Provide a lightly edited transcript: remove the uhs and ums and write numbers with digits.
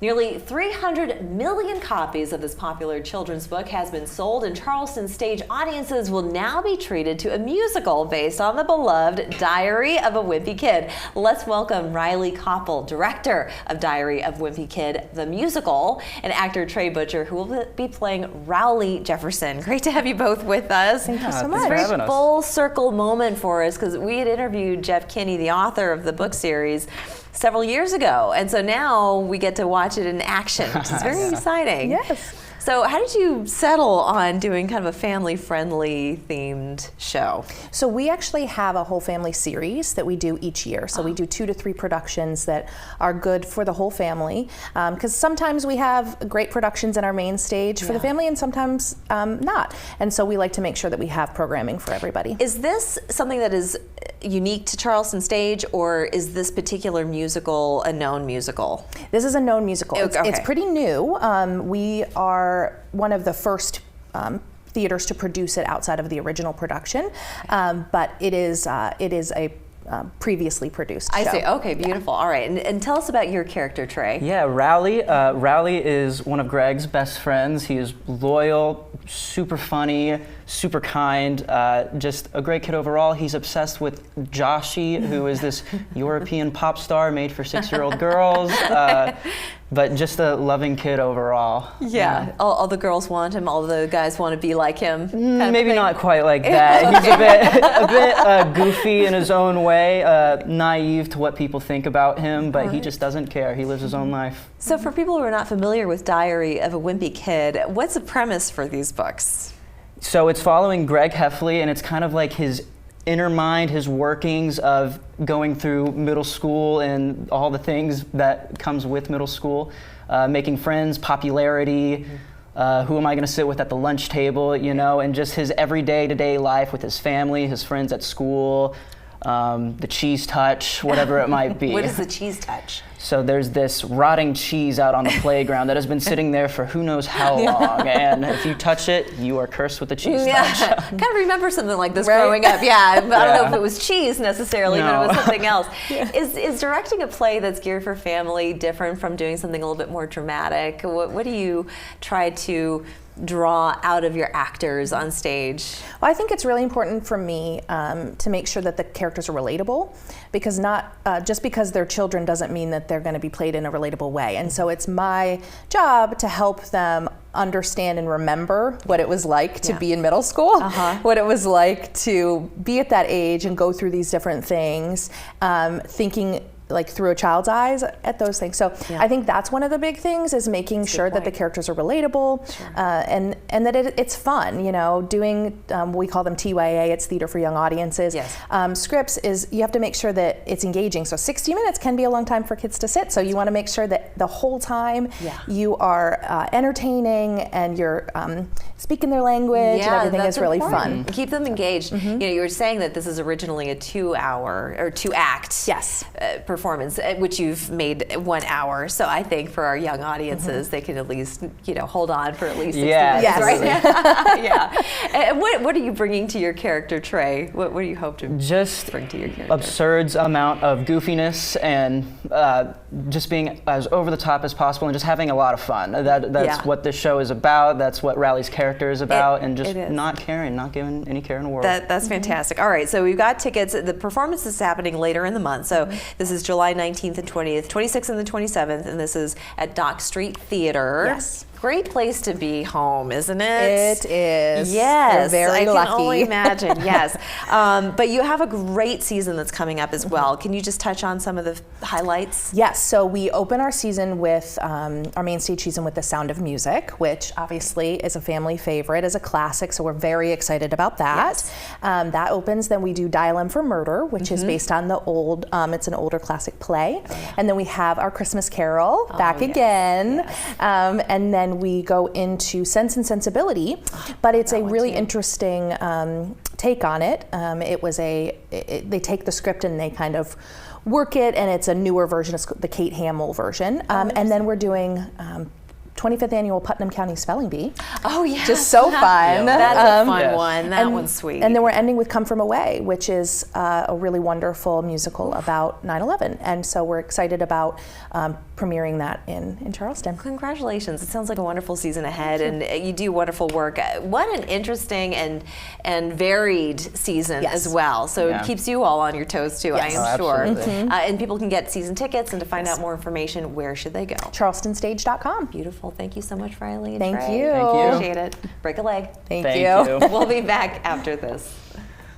Nearly 300 million copies of this popular children's book has been sold, and Charleston Stage audiences will now be treated to a musical based on the beloved Diary of a Wimpy Kid. Let's welcome Riley Koppel, director of Diary of Wimpy Kid, the musical, and actor Trey Butcher, who will be playing Rowley Jefferson. Great to have you both with us. Thank you so much. It's a very full circle moment for us, because we had interviewed Jeff Kinney, the author of the book series, several years ago, and so now we get to watch it in action, which is very exciting. Yes. So how did you settle on doing kind of a family-friendly themed show? So we actually have a whole family series that we do each year. So we do 2 to 3 productions that are good for the whole family. Because sometimes we have great productions in our main stage for the family, and sometimes not. And so we like to make sure that we have programming for everybody. Is this something that is unique to Charleston Stage, or is this particular musical a known musical? This is a known musical. Okay. It's pretty new. We are one of the first theaters to produce it outside of the original production, but it is a previously produced show. I see. Okay, beautiful. All right, and tell us about your character, Trey. Yeah, Rowley. Rowley is one of Greg's best friends. He is loyal, super funny, super kind, just a great kid overall. He's obsessed with Joshy, who is this European pop star made for 6-year-old girls. But just a loving kid overall. Yeah, all the girls want him, all the guys want to be like him. Maybe not quite like that. He's a bit goofy in his own way, naive to what people think about him, but he just doesn't care. He lives his own life. So for people who are not familiar with Diary of a Wimpy Kid, what's the premise for these books? So it's following Greg Heffley, and it's kind of like his inner mind, his workings of going through middle school and all the things that comes with middle school, making friends, popularity, who am I going to sit with at the lunch table, you know, and just his everyday to-day life with his family, his friends at school, the cheese touch, whatever it might be. What is the cheese touch? So there's this rotting cheese out on the playground that has been sitting there for who knows how long, and if you touch it, you are cursed with the cheese touch. Kind of remember something like this growing up. Yeah, I don't know if it was cheese necessarily, but it was something else. Is directing a play that's geared for family different from doing something a little bit more dramatic? What do you try to draw out of your actors on stage? Well, I think it's really important for me to make sure that the characters are relatable, because not just because they're children doesn't mean that they're going to be played in a relatable way. And so it's my job to help them understand and remember what it was like to be in middle school, what it was like to be at that age and go through these different things, thinking like through a child's eyes at those things. So I think that's one of the big things, is making sure that the characters are relatable, and that it's fun, you know, doing, we call them TYA, it's theater for young audiences. Scripts is, you have to make sure that it's engaging. So 60 minutes can be a long time for kids to sit. So you want to make sure that the whole time you are entertaining and you're speaking their language, and everything is really fun. Keep them engaged. You know, you were saying that this is originally a 2-hour or 2-act performance, which you've made 1 hour. So I think for our young audiences, they can at least, you know, hold on for at least 60 minutes, right? And what are you bringing to your character, Trey? What do you hope to bring to your character? Absurd amount of goofiness and just being as over the top as possible and just having a lot of fun. That's what this show is about. That's what Rowley's character is about, and just not caring, not giving any care in the world. That's fantastic. All right, so we've got tickets. The performance is happening later in the month. So this is July 19th and 20th, 26th and the 27th, and this is at Dock Street Theater. Yes. Great place to be home, isn't it? It is. Yes, You're very I lucky. can only imagine. Yes, but you have a great season that's coming up as well. Can you just touch on some of the highlights? Yes. So we open our season with our main stage season with The Sound of Music, which obviously is a family favorite, is a classic. So we're very excited about that. That opens. Then we do Dial M for Murder, which is based on the old. It's an older classic play. And then we have our Christmas Carol back again, and then we go into Sense and Sensibility, but it's a really interesting take on it. They take the script and they kind of work it, and it's a newer version. It's the Kate Hamill version. And then we're doing 25th annual Putnam County Spelling Bee. Oh, yeah. Just so fun. That's a fun Yes. one. That one's sweet. And then we're ending with Come From Away, which is a really wonderful musical about 9/11. And so we're excited about premiering that in Charleston. Congratulations. It sounds like a wonderful season ahead, and you do wonderful work. What an interesting and varied season Yes. as well. So Yeah. it keeps you all on your toes, too, Yes. I am Oh, sure. absolutely. And people can get season tickets, and to find out more information, where should they go? CharlestonStage.com. Beautiful. Thank you so much, Riley and Thank Trey. you. Thank you. Appreciate it. Break a leg. Thank Thank you. you. We'll be back after this.